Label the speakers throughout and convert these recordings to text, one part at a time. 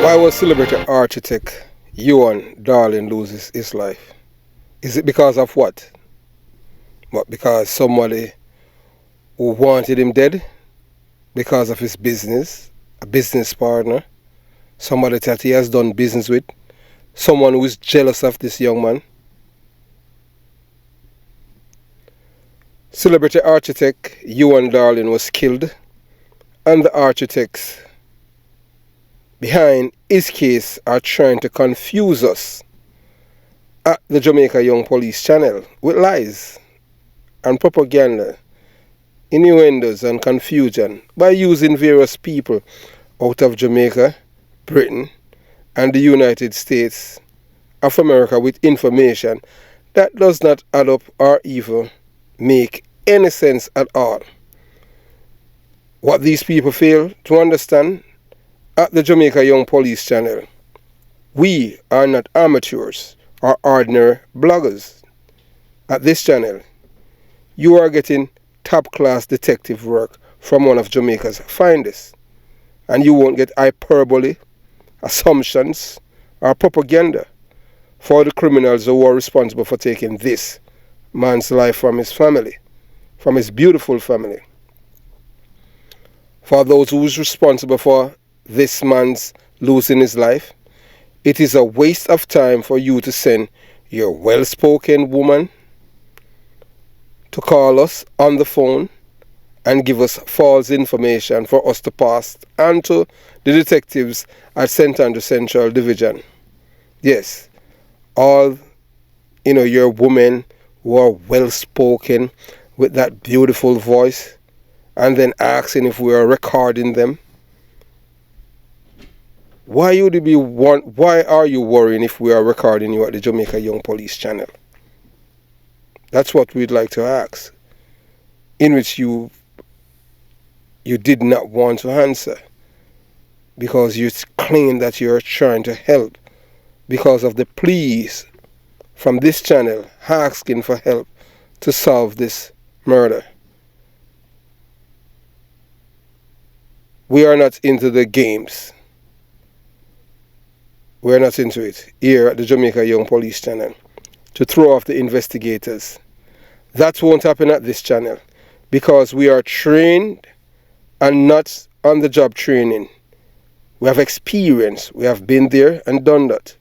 Speaker 1: Why was celebrity architect Euhon Darling loses his life? Is it because of what? What, because somebody who wanted him dead? Because of his business? A business partner? Somebody that he has done business with? Someone who is jealous of this young man? Celebrity architect Euhon Darling was killed, and the architects behind his case are trying to confuse us at the Jamaica Young Police channel with lies and propaganda, innuendos and confusion by using various people out of Jamaica, Britain and the United States of America with information that does not add up or even make any sense at all. What these people fail to understand at the Jamaica Young Police channel, we are not amateurs or ordinary bloggers. At this channel, you are getting top-class detective work from one of Jamaica's finest, and you won't get hyperbole, assumptions, or propaganda for the criminals who are responsible for taking this man's life from his family, from his beautiful family. For those who is responsible for this man's losing his life, it is a waste of time for you to send your well-spoken woman to call us on the phone and give us false information for us to pass on to the detectives at St. Andrew Central Division. Yes, all your women who are well-spoken with that beautiful voice, and then asking if we are recording them. Why are you worrying if we are recording you at the Jamaica Young Police channel? That's what we'd like to ask, in which you did not want to answer, because you claim that you're trying to help because of the pleas from this channel asking for help to solve this murder. We are not into the games. We are not into it here at the Jamaica Young Police channel to throw off the investigators. That won't happen at this channel because we are trained and not on the job training. We have experience. We have been there and done that.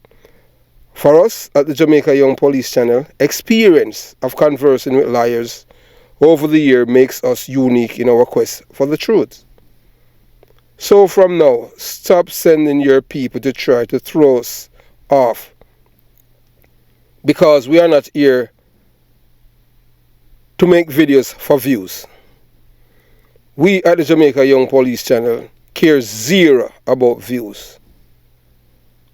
Speaker 1: For us at the Jamaica Young Police channel, experience of conversing with liars over the year makes us unique in our quest for the truth. So from now, stop sending your people to try to throw us off, because we are not here to make videos for views. We at the Jamaica Young Police channel care zero about views.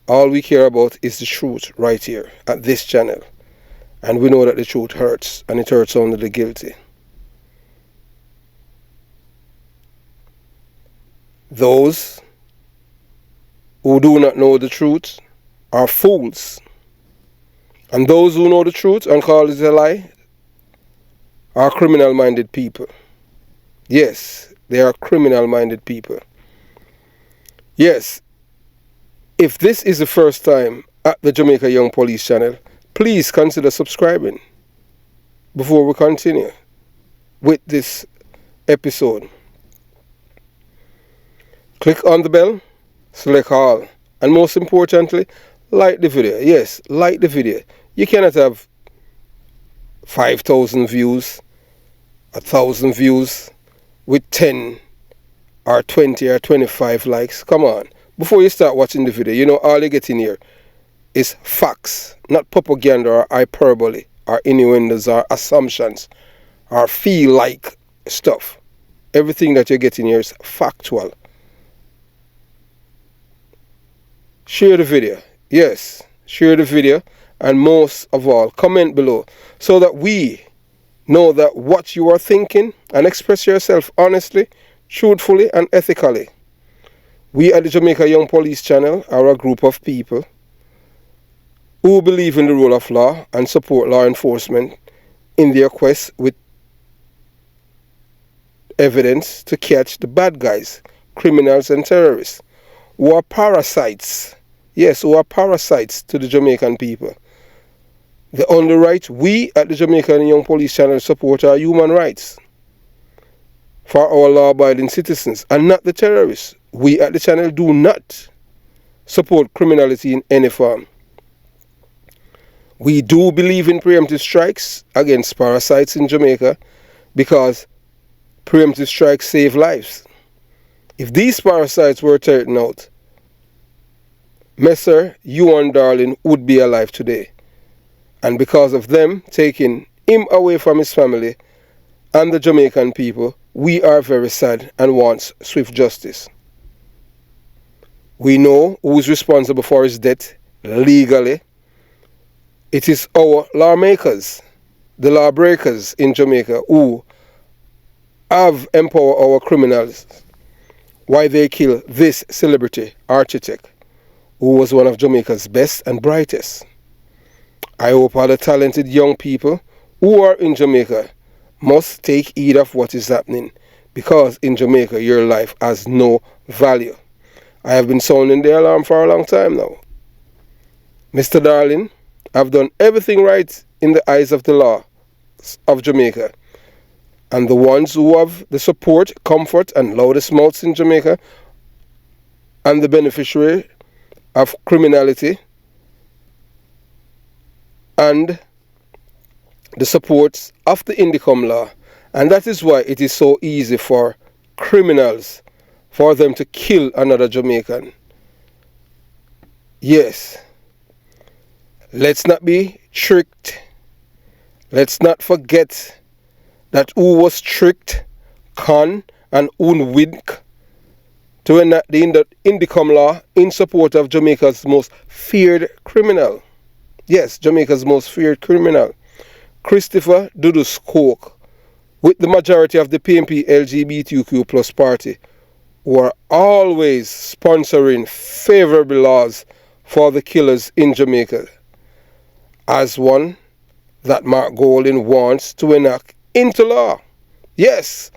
Speaker 1: All we care about is the truth right here at this channel. And we know that the truth hurts, and it hurts only the guilty. Those who do not know the truth are fools. And those who know the truth and call it a lie are criminal-minded people. Yes, they are criminal-minded people. Yes, if this is the first time at the Jamaica Young Police channel, please consider subscribing before we continue with this episode. Click on the bell, select all, and most importantly, like the video. Yes, like the video. You cannot have 5,000 views, 1,000 views with 10 or 20 or 25 likes. Come on. Before you start watching the video, all you get in here is facts, not propaganda or hyperbole or innuendos or assumptions or feel like stuff. Everything that you get in here is factual. Share the video. Yes, share the video, and most of all, comment below so that we know that what you are thinking, and express yourself honestly, truthfully and ethically. We at the Jamaica Young Police channel are a group of people who believe in the rule of law and support law enforcement in their quest with evidence to catch the bad guys, criminals and terrorists who are parasites. Yes, who are parasites to the Jamaican people. The only right we at the Jamaican Young Police Channel support are human rights for our law-abiding citizens and not the terrorists. We at the channel do not support criminality in any form. We do believe in preemptive strikes against parasites in Jamaica because preemptive strikes save lives. If these parasites were taken out, Mr. Euhon Darling would be alive today. And because of them taking him away from his family and the Jamaican people, we are very sad and want swift justice. We know who is responsible for his death legally. It is our lawmakers, the lawbreakers in Jamaica, who have empowered our criminals while they kill this celebrity architect who was one of Jamaica's best and brightest. I hope all the talented young people who are in Jamaica must take heed of what is happening, because in Jamaica your life has no value. I have been sounding the alarm for a long time now. Mr. Darling, I've done everything right in the eyes of the law of Jamaica. And the ones who have the support, comfort, and loudest mouths in Jamaica, and the beneficiary of criminality, and the supports of the Indicom law. And that is why it is so easy for criminals, for them to kill another Jamaican. Yes, let's not be tricked. Let's not forget that who was tricked, con, and unwink to enact the Indicom law in support of Jamaica's most feared criminal. Yes, Jamaica's most feared criminal, Christopher Dudus Coke, with the majority of the PNP LGBTQ plus party, who are always sponsoring favorable laws for the killers in Jamaica, as one that Mark Golding wants to enact into law. Yes,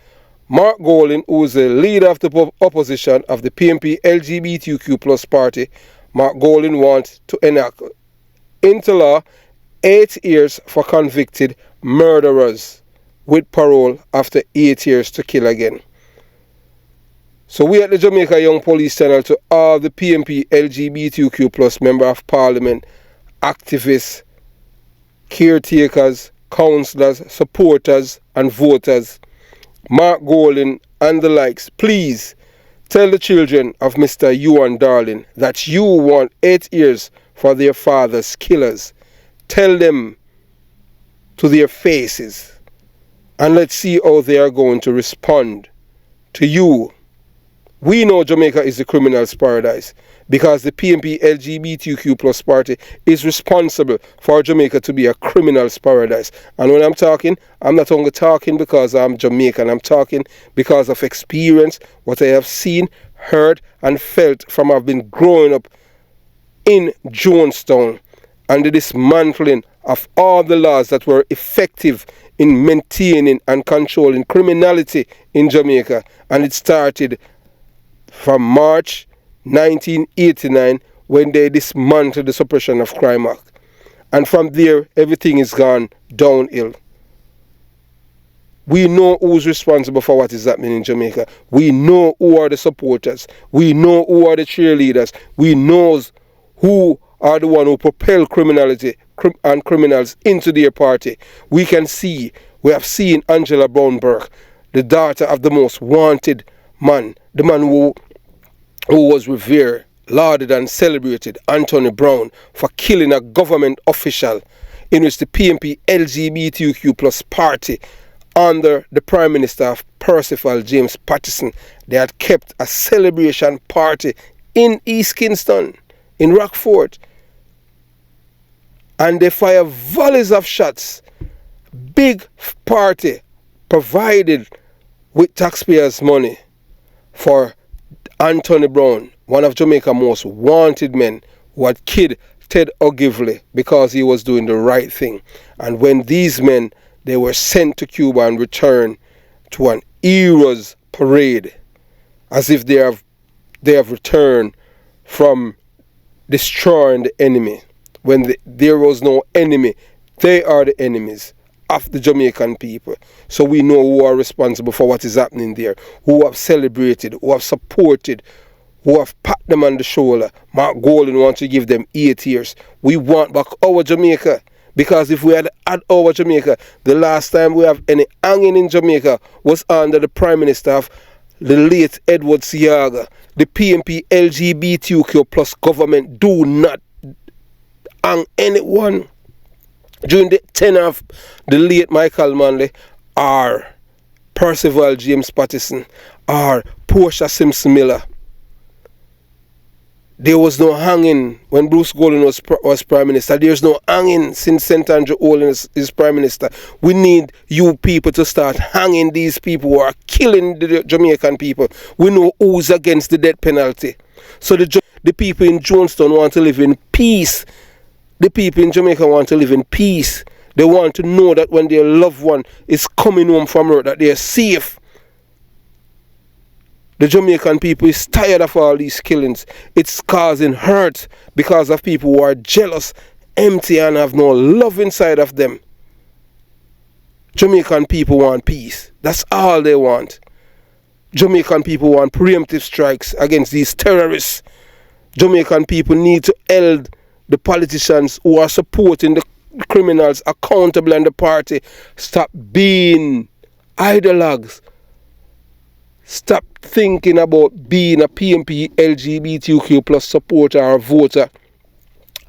Speaker 1: Mark Golding, who is the leader of the opposition of the PNP LGBTQ plus party, Mark Golding wants to enact into law 8 years for convicted murderers with parole after 8 years to kill again. So we at the Jamaica Young Police Channel, to all the PNP LGBTQ plus member of parliament, activists, caretakers, councillors, supporters and voters, Mark Golding and the likes, please tell the children of Mr. Euhon Darling that you want 8 years for their father's killers. Tell them to their faces, and let's see how they are going to respond to you. We know Jamaica is the criminal's paradise because the PNP LGBTQ plus party is responsible for Jamaica to be a criminal's paradise. And when I'm talking, I'm not only talking because I'm Jamaican. I'm talking because of experience, what I have seen, heard and felt from I've been growing up in Jonestown, and the dismantling of all the laws that were effective in maintaining and controlling criminality in Jamaica. And it started from March 1989 when they dismantled the Suppression of Crime Act. And from there, everything is gone downhill. We know who's responsible for what is happening in Jamaica. We know who are the supporters. We know who are the cheerleaders. We know who are the one who propel criminality and criminals into their party. We have seen Angela Brownburg, the daughter of the most wanted man, the man who was revered, lauded and celebrated, Anthony Brown, for killing a government official in which the PNP LGBTQ plus party under the Prime Minister of Percival James Patterson, they had kept a celebration party in East Kingston, in Rockfort, and they fire volleys of shots. Big party provided with taxpayers' money for Anthony Brown, one of Jamaica's most wanted men, who had killed Ted Ogilvy because he was doing the right thing. And when these men, they were sent to Cuba and returned to an heroes parade, as if they have returned from destroying the enemy. When there was no enemy, they are the enemies of the Jamaican people. So we know who are responsible for what is happening there, who have celebrated, who have supported, who have patted them on the shoulder. Mark Golden wants to give them 8 years. We want back our Jamaica. Because if we had our Jamaica, the last time we have any hanging in Jamaica was under the Prime Minister of the late Edward Seaga. The PNP LGBTQ plus government do not hang anyone. During the tenure of the late Michael Manley or Percival James Pattison or Portia Simpson Miller, there was no hanging when Bruce Golden was Prime Minister. There's no hanging since St. Andrew Olin is Prime Minister. We need you people to start hanging these people who are killing the Jamaican people. We know who's against the death penalty. So the people in Jonestown want to live in peace. The people in Jamaica want to live in peace. They want to know that when their loved one is coming home from work, that they are safe. The Jamaican people is tired of all these killings. It's causing hurt because of people who are jealous, empty, and have no love inside of them. Jamaican people want peace. That's all they want. Jamaican people want preemptive strikes against these terrorists. Jamaican people need to hold the politicians who are supporting the criminals accountable, and the party stop being ideologues. Stop thinking about being a PNP LGBTQ plus supporter or voter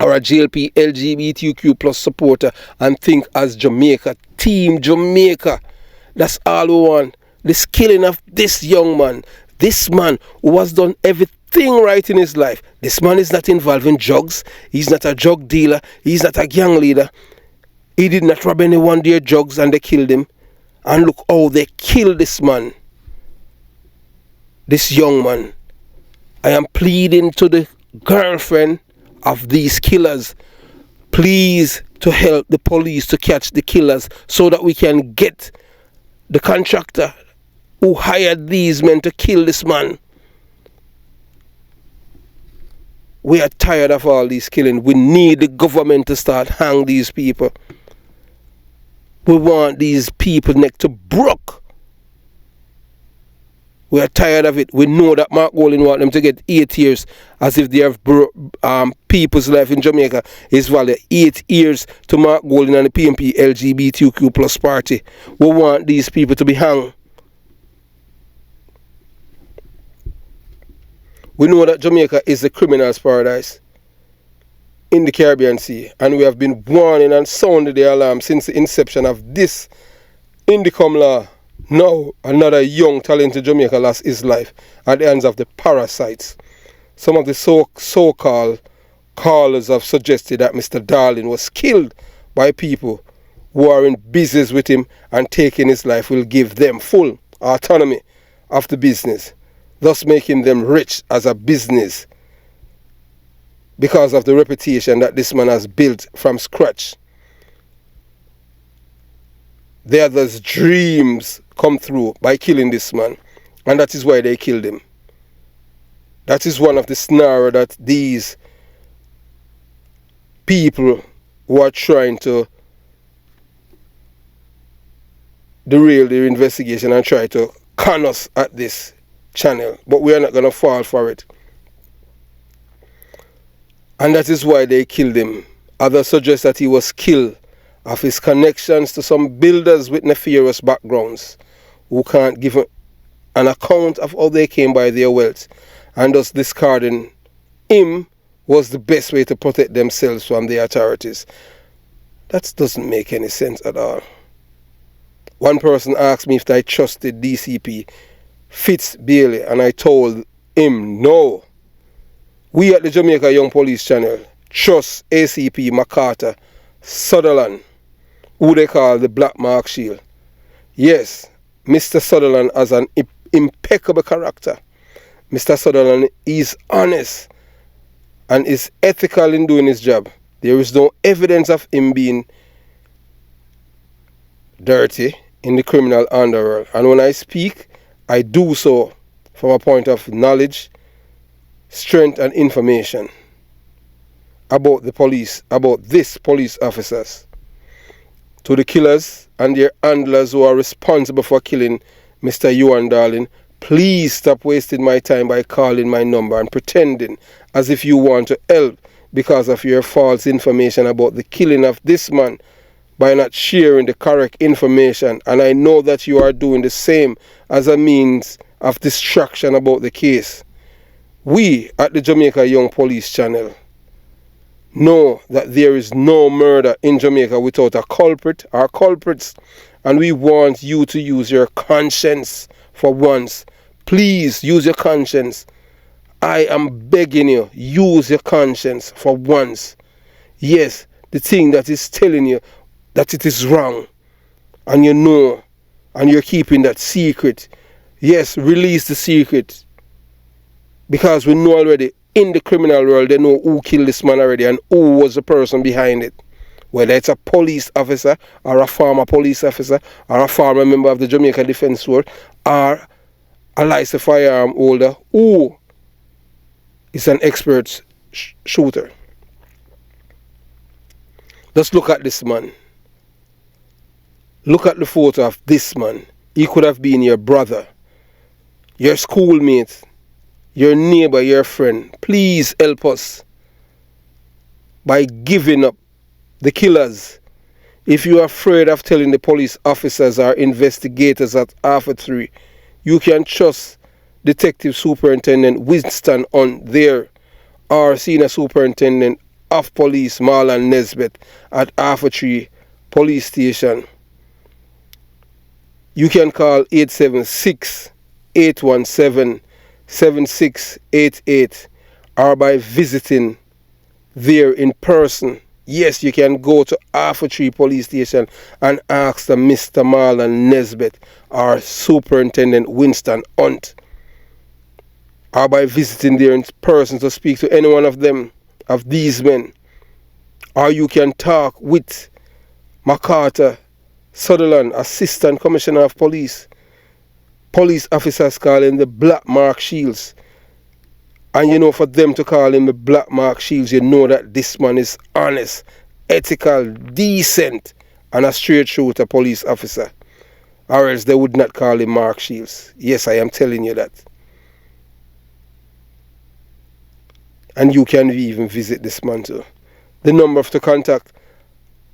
Speaker 1: or a JLP LGBTQ plus supporter and think as Jamaica, Team Jamaica. That's all we want. This killing of this young man, this man who has done everything right in his life. This man is not involved in drugs. He's not a drug dealer. He's not a gang leader. He did not rob anyone their drugs and they killed him. And look how they killed this man. This young man. I am pleading to the girlfriend of these killers, please to help the police to catch the killers so that we can get the contractor who hired these men to kill this man. We are tired of all these killing. We need the government to start hang these people. We want these people neck to broke. We are tired of it. We know that Mark Golden want them to get 8 years as if they have people's life in Jamaica is valid. 8 years to Mark Golden and the PNP LGBTQ plus party. We want these people to be hung. We know that Jamaica is the criminal's paradise in the Caribbean Sea, and we have been warning and sounding the alarm since the inception of this Indicom law. Now, another young, talented Jamaica lost his life at the hands of the parasites. Some of the so-called callers have suggested that Mr. Darling was killed by people who are in business with him, and taking his life will give them full autonomy of the business, thus making them rich as a business because of the reputation that this man has built from scratch. The others' dreams come through by killing this man, and that is why they killed him. That is one of the snare that these people who are trying to derail their investigation and try to con us at this channel, but we are not going to fall for it. And that is why they killed him. Others suggest that he was killed of his connections to some builders with nefarious backgrounds who can't give an account of how they came by their wealth, and thus discarding him was the best way to protect themselves from the authorities. That doesn't make any sense at all. One person asked me if I trusted DCP Fitz Bailey, and I told him no. We at the Jamaica Young Police Channel trust ACP MacArthur Sutherland, who they call the Black Mark Shield. Yes, Mr. Sutherland has an impeccable character. Mr. Sutherland is honest and is ethical in doing his job. There is no evidence of him being dirty in the criminal underworld. And when I speak, I do so from a point of knowledge strength and information about the police, about these police officers, to the killers and their handlers who are responsible for killing Mr. Euhon Darling. Please stop wasting my time by calling my number and pretending as if you want to help because of your false information about the killing of this man by not sharing the correct information. And I know that you are doing the same as a means of distraction about the case. We at the Jamaica Young Police Channel know that there is no murder in Jamaica without a culprit or culprits, and we want you to use your conscience for once. Please use your conscience. I am begging you, use your conscience for once. Yes, the thing that is telling you that it is wrong, and you know, and you're keeping that secret. Yes, release the secret, because we know already in the criminal world they know who killed this man already and who was the person behind it. Whether it's a police officer or a former police officer or a former member of the Jamaica Defence Force or a licensed firearm holder who is an expert shooter. Just look at this man. Look at the photo of this man. He could have been your brother, your schoolmate, your neighbor, your friend. Please help us by giving up the killers. If you are afraid of telling the police officers or investigators at Alpha 3, you can trust Detective Superintendent Winston on there, or Senior Superintendent of Police Marlon Nesbitt at Alpha 3 Police Station. You can call 876-817-7688 or by visiting there in person. Yes, you can go to Alpha 3 Police Station and ask the Mr. Marlon Nesbitt or Superintendent Winston Hunt, or by visiting there in person to speak to any one of them, of these men. Or you can talk with MacArthur Sutherland, Assistant Commissioner of Police. Police officers call him the Black Mark Shields. And you know, for them to call him the Black Mark Shields, you know that this man is honest, ethical, decent, and a straight shooter police officer. Or else they would not call him Mark Shields. Yes, I am telling you that. And you can even visit this man too. The number to contact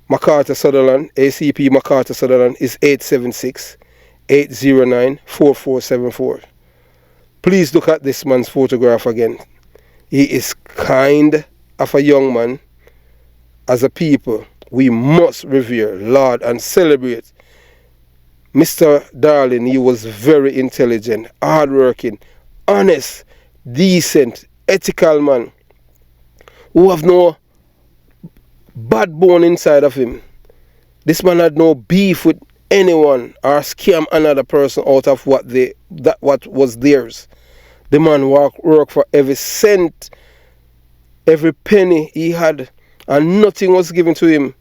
Speaker 1: MacArthur Sutherland, ACP MacArthur Sutherland, is 876-809-4474. Please look at this man's photograph again. He is kind of a young man. As a people, we must revere, laud, and celebrate Mr. Darling. He was very intelligent, hardworking, honest, decent, ethical man who have no bad bone inside of him. This man had no beef with anyone or scam another person out of what was theirs. The man worked for every cent, every penny he had, and nothing was given to him.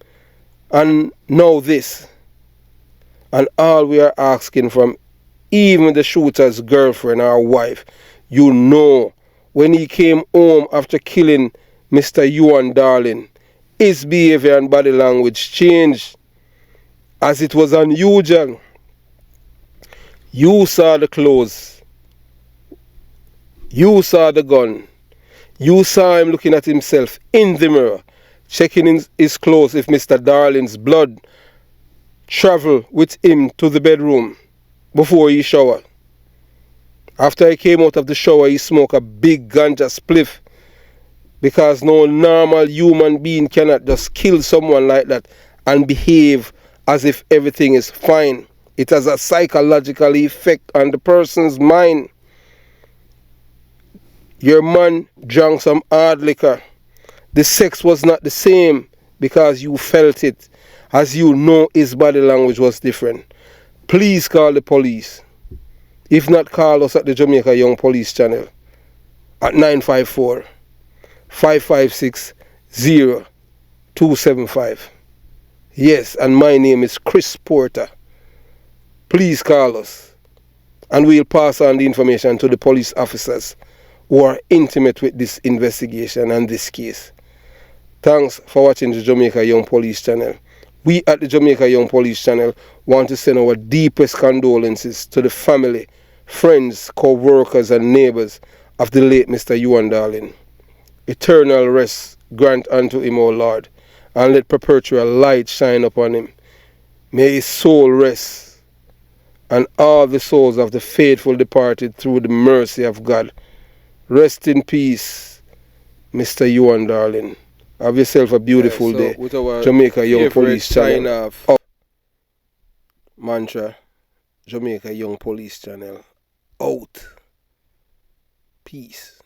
Speaker 1: And now this. And all we are asking from even the shooter's girlfriend or wife, you know, when he came home after killing Mr. Euhon Darling, his behavior and body language changed, as it was unusual. You saw the clothes. You saw the gun. You saw him looking at himself in the mirror, checking in his clothes if Mr. Darling's blood traveled with him to the bedroom before he showered. After he came out of the shower, he smoked a big ganja spliff, because no normal human being cannot just kill someone like that and behave as if everything is fine. It has a psychological effect on the person's mind. Your man drank some hard liquor. The sex was not the same because you felt it. As you know, his body language was different. Please call the police. If not, call us at the Jamaica Young Police Channel at 954-556-0275. Yes, and my name is Chris Porter. Please call us, and we'll pass on the information to the police officers who are intimate with this investigation and this case. Thanks for watching the Jamaica Young Police channel. We at the Jamaica Young Police channel want to send our deepest condolences to the family, friends, co-workers and neighbors of the late Mr. Euhon Darling. Eternal rest grant unto him, O Lord, and let perpetual light shine upon him. May his soul rest, and all the souls of the faithful departed through the mercy of God. Rest in peace, Mr. Euhon Darling. Have yourself a beautiful day. With our Jamaica Young Police channel. Mantra, Jamaica Young Police channel. Out. Peace.